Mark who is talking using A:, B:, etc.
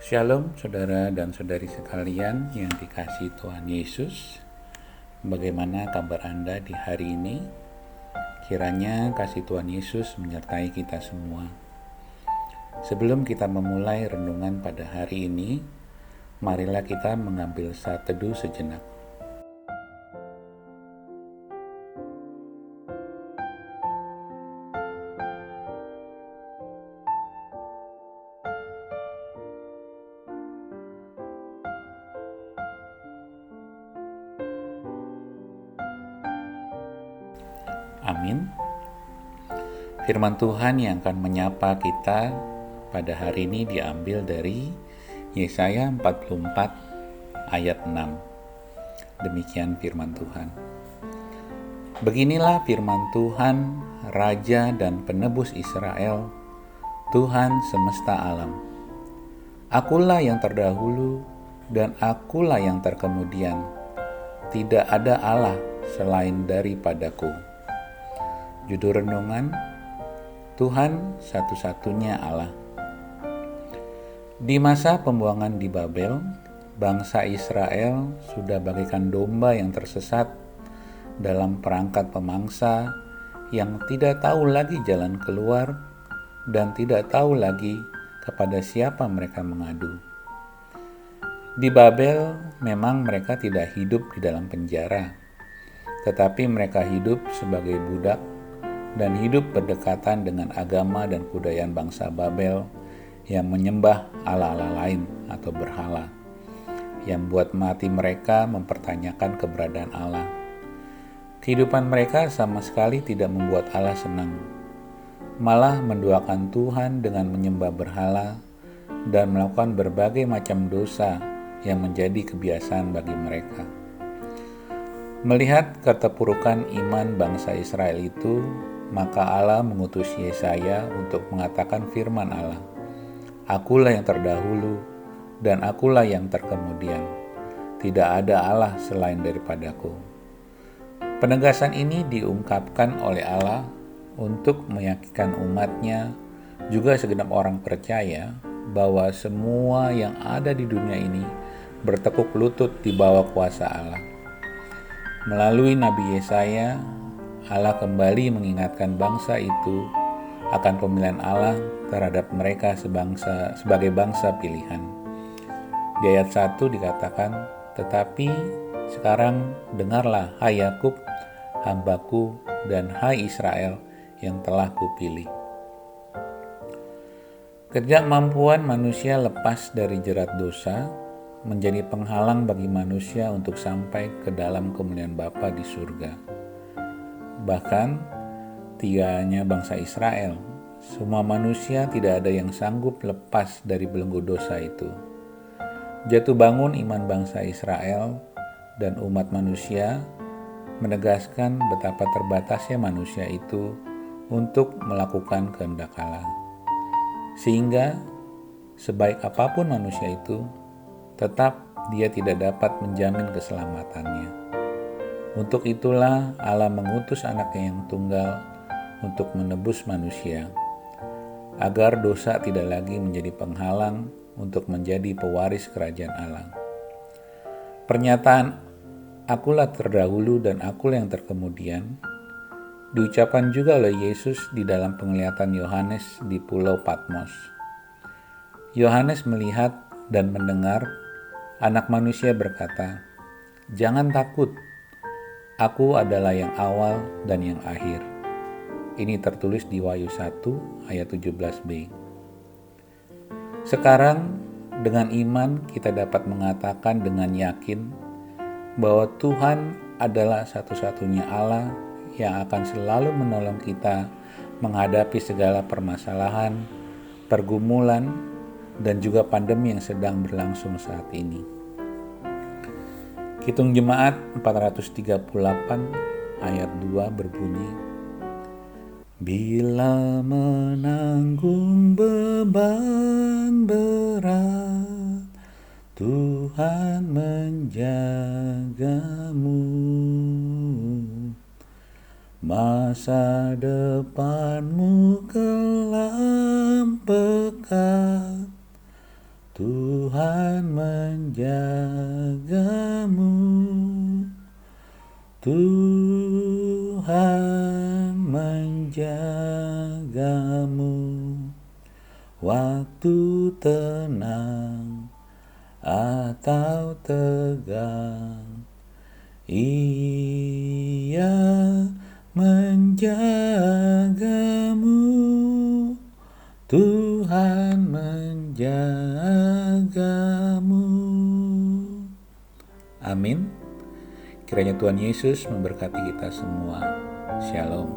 A: Shalom saudara dan saudari sekalian yang dikasihi Tuhan Yesus. Bagaimana kabar Anda di hari ini? Kiranya kasih Tuhan Yesus menyertai kita semua. Sebelum kita memulai renungan pada hari ini, marilah kita mengambil saat teduh sejenak. Amin. Firman Tuhan yang akan menyapa kita pada hari ini diambil dari Yesaya 44 ayat 6. Demikian firman Tuhan. Beginilah firman Tuhan, Raja dan Penebus Israel, Tuhan semesta alam. Akulah yang terdahulu dan akulah yang terkemudian. Tidak ada Allah selain daripadaku. Judul renungan, Tuhan satu-satunya Allah. Di masa pembuangan di Babel, bangsa Israel sudah bagaikan domba yang tersesat dalam perangkat pemangsa yang tidak tahu lagi jalan keluar dan tidak tahu lagi kepada siapa mereka mengadu. Di Babel memang mereka tidak hidup di dalam penjara, tetapi mereka hidup sebagai budak dan hidup berdekatan dengan agama dan kebudayaan bangsa Babel yang menyembah allah-allah lain atau berhala, yang buat mati mereka mempertanyakan keberadaan Allah. Kehidupan mereka sama sekali tidak membuat Allah senang, malah menduakan Tuhan dengan menyembah berhala dan melakukan berbagai macam dosa yang menjadi kebiasaan bagi mereka. Melihat keterpurukan iman bangsa Israel itu, maka Allah mengutus Yesaya untuk mengatakan firman Allah, Akulah yang terdahulu dan akulah yang terkemudian. Tidak ada Allah selain daripadaku. Penegasan ini diungkapkan oleh Allah untuk meyakinkan umatnya, juga segenap orang percaya, bahwa semua yang ada di dunia ini bertekuk lutut di bawah kuasa Allah. Melalui Nabi Yesaya, Allah kembali mengingatkan bangsa itu akan pemilihan Allah terhadap mereka sebagai bangsa pilihan. Di ayat 1 dikatakan, Tetapi sekarang dengarlah, hai Yakub, hambaku, dan hai Israel yang telah kupilih. Ketidakmampuan manusia lepas dari jerat dosa menjadi penghalang bagi manusia untuk sampai ke dalam kemuliaan Bapa di surga. Bahkan, tidak hanya bangsa Israel, semua manusia tidak ada yang sanggup lepas dari belenggu dosa itu. Jatuh bangun iman bangsa Israel dan umat manusia menegaskan betapa terbatasnya manusia itu untuk melakukan kehendak Allah. Sehingga, sebaik apapun manusia itu, tetap dia tidak dapat menjamin keselamatannya. Untuk itulah Allah mengutus anaknya yang tunggal untuk menebus manusia, agar dosa tidak lagi menjadi penghalang untuk menjadi pewaris kerajaan Allah. Pernyataan akulah terdahulu dan akulah yang terkemudian diucapkan juga oleh Yesus di dalam penglihatan Yohanes di Pulau Patmos. Yohanes melihat dan mendengar anak manusia berkata, "Jangan takut, Aku adalah yang awal dan yang akhir." Ini tertulis di Wahyu 1 ayat 17b. Sekarang dengan iman kita dapat mengatakan dengan yakin bahwa Tuhan adalah satu-satunya Allah yang akan selalu menolong kita menghadapi segala permasalahan, pergumulan, dan juga pandemi yang sedang berlangsung saat ini. Kitung Jemaat 438 ayat 2 berbunyi, Bila menanggung beban berat, Tuhan menjagamu. Masa depanmu kelam pekat, Tuhan menjagamu, Tuhan menjagamu, waktu tenang atau tegang, Ia menjagamu, Tuhan menjagamu. Amin. Kiranya Tuhan Yesus memberkati kita semua. Shalom.